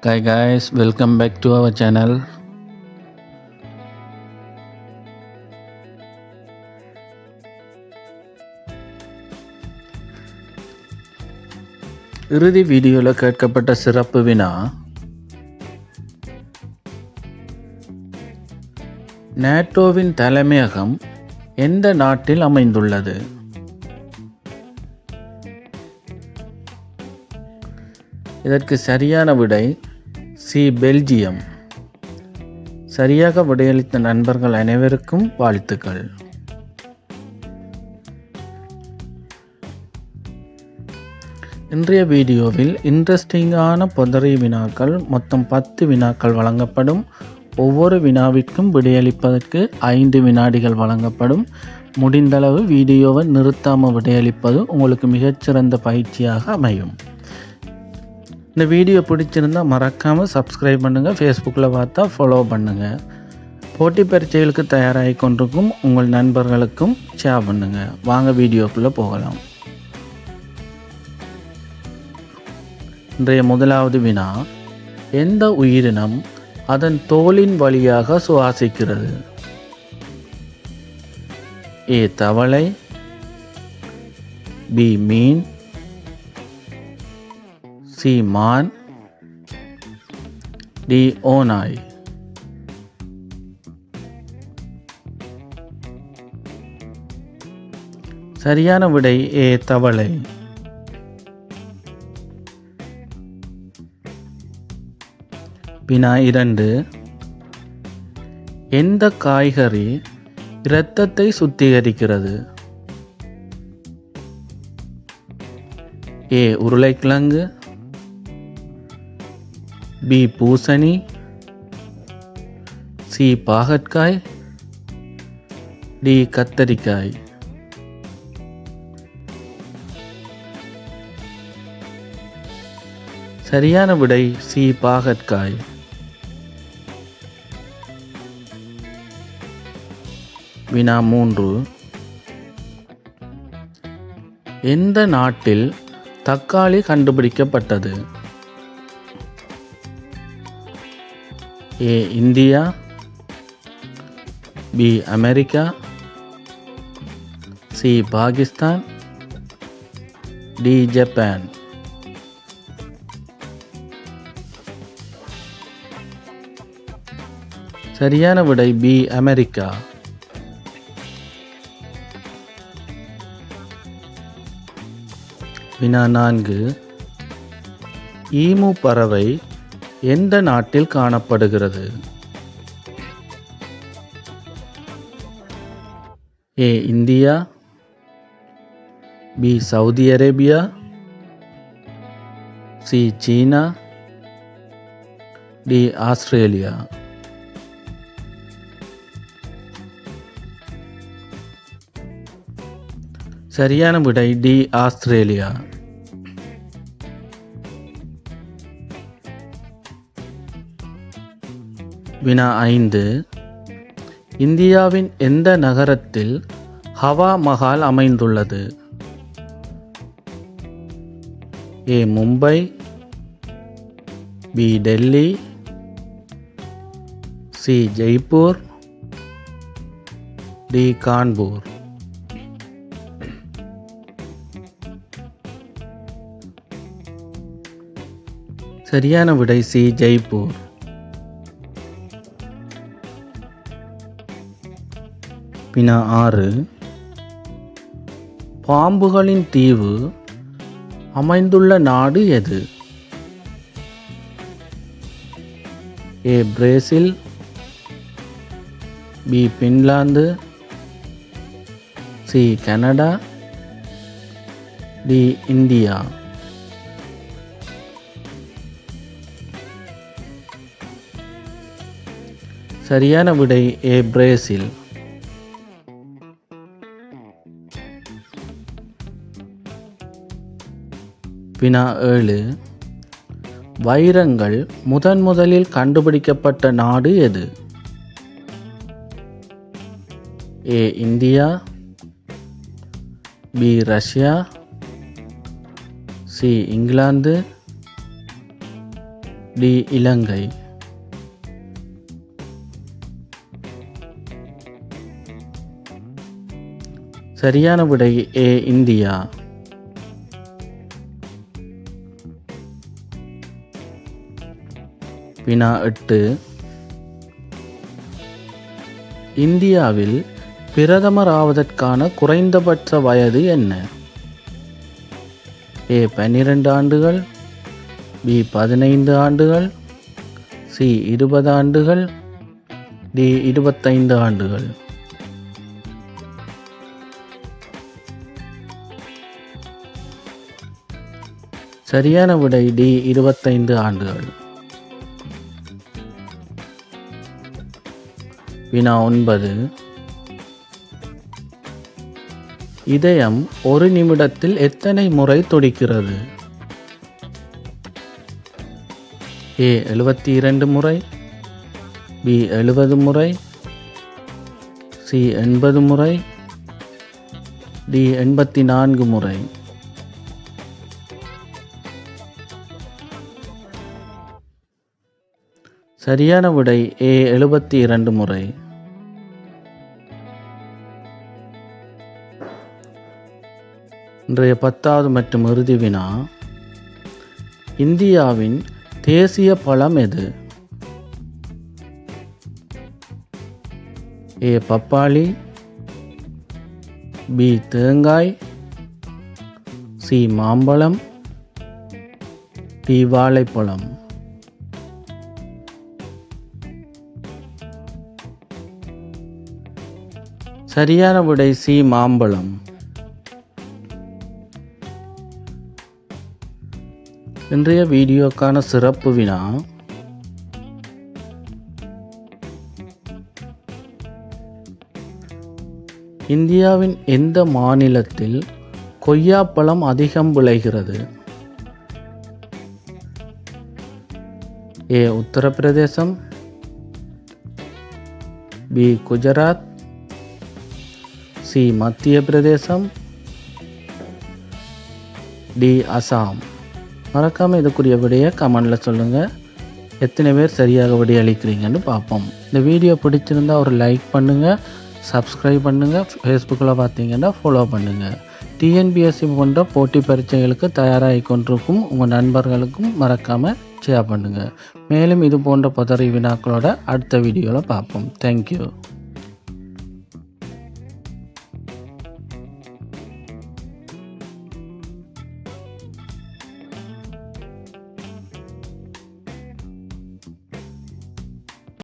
Hi guys, welcome back to our channel. இறுதி வீடியோவில் கேட்கப்பட்ட சிறப்பு வினா, நேட்டோவின் தலைமையகம் எந்த நாட்டில் அமைந்துள்ளது? இதற்கு சரியான விடை சி, பெல்ஜியம். சரியாக விடையளித்த நண்பர்கள் அனைவருக்கும் வாழ்த்துக்கள். இன்றைய வீடியோவில் இன்ட்ரெஸ்டிங்கான பொதறி வினாக்கள் மொத்தம் 10 வினாக்கள் வழங்கப்படும். ஒவ்வொரு வினாவிற்கும் விடையளிப்பதற்கு 5 வினாடிகள் வழங்கப்படும். முடிந்தளவு வீடியோவை நிறுத்தாமல் விடையளிப்பது உங்களுக்கு மிகச்சிறந்த பயிற்சியாக அமையும். இந்த வீடியோ பிடிச்சிருந்தால் மறக்காமல் சப்ஸ்கிரைப் பண்ணுங்கள். ஃபேஸ்புக்கில் பார்த்தா ஃபாலோ பண்ணுங்கள். போட்டி பரீட்சைகளுக்கு தயாராகி கொண்டிருக்கும் உங்கள் நண்பர்களுக்கும் ஷேர் பண்ணுங்கள். வாங்க வீடியோக்குள்ளே போகலாம். இன்றைய முதலாவது வினா, எந்த உயிரினம் அதன் தோலின் வழியாக சுவாசிக்கிறது? ஏ, தவளை, பி, மீன், சி, மான், டி, ஓநாய். சரியான விடை ஏ, தவளை. வினா 2, எந்த காய்கறி இரத்தத்தை சுத்திகரிக்கிறது? ஏ, உருளைக்கிழங்கு, பி, பூசணி, சி, பாகற்காய், டி, கத்தரிக்காய். சரியான விடை சி, பாகற்காய். வினா 3, எந்த நாட்டில் தக்காளி கண்டுபிடிக்கப்பட்டது? A, India, B, America, C, Pakistan, D, Japan. சரியான விடை பி, அமெரிக்கா. வினா 4, ஈமு பறவை எந்த நாட்டில் காணப்படுகிறது? A, India, B, Saudi Arabia, C, China, D, Australia. சரியான விடை டி, ஆஸ்திரேலியா. வினா 5, இந்தியாவின் எந்த நகரத்தில் ஹவா மஹால் அமைந்துள்ளது? A, Mumbai, B, Delhi, C, Jaipur, D, Kanpur. சரியான விடை சி, ஜெய்ப்பூர். வினா 6, பாம்புகளின் தீவு அமைந்துள்ள நாடு எது? A, Brazil, B, Finland, C, Canada, D, India. சரியான விடை ஏ, பிரேசில். வினா 7, வைரங்கள் முதலில் கண்டுபிடிக்கப்பட்ட நாடு எது? A, India, B, Russia, C, England, D Ilangai. சரியான விடை ஏ இந்தியா. வினா 8. இந்தியாவில் பிரதமர் ஆவதற்கான குறைந்தபட்ச வயது என்ன? ஏ 12 ஆண்டுகள், பி 15 ஆண்டுகள், சி 20 ஆண்டுகள், டி 25 ஆண்டுகள். சரியான விடை டி 25 ஆண்டுகள். வினா 9. இதயம் ஒரு நிமிடத்தில் எத்தனை முறை துடிக்கிறது? ஏ 72 முறை, பி 70 முறை, சி 80 முறை, டி 84 முறை. சரியான விடை ஏ 72 முறை. இன்றைய 10வது மற்றும் இறுதி வினா. இந்தியாவின் தேசிய பழம் எது? ஏ பப்பாளி, பி தேங்காய், சி மாம்பழம், டி வாழைப்பழம். சரியான விடை சி மாம்பழம். இன்றைய வீடியோக்கான சிறப்பு வினா. இந்தியாவின் எந்த மாநிலத்தில் கொய்யாப்பழம் அதிகம் விளைகிறது? ஏ உத்தரப்பிரதேசம், பி குஜராத், சி மத்திய பிரதேசம், டி அசாம். மறக்காமல் இதுக்குரிய விடையை கமெண்டில் சொல்லுங்கள். எத்தனை பேர் சரியாக விடை அளிக்கிறீங்கன்னு பார்ப்போம். இந்த வீடியோ பிடிச்சிருந்தால் ஒரு லைக் பண்ணுங்கள், சப்ஸ்கிரைப் பண்ணுங்கள், ஃபேஸ்புக்கில் பார்த்தீங்கன்னா ஃபாலோ பண்ணுங்கள். டிஎன்பிஎஸ்சி போன்ற போட்டி பரீட்சைகளுக்கு தயாராகி கொண்டிருக்கும் உங்கள் நண்பர்களுக்கும் மறக்காமல் ஷேர் பண்ணுங்கள். மேலும் இது போன்ற பதறி வினாக்களோட அடுத்த வீடியோவில் பார்ப்போம். தேங்க்யூ.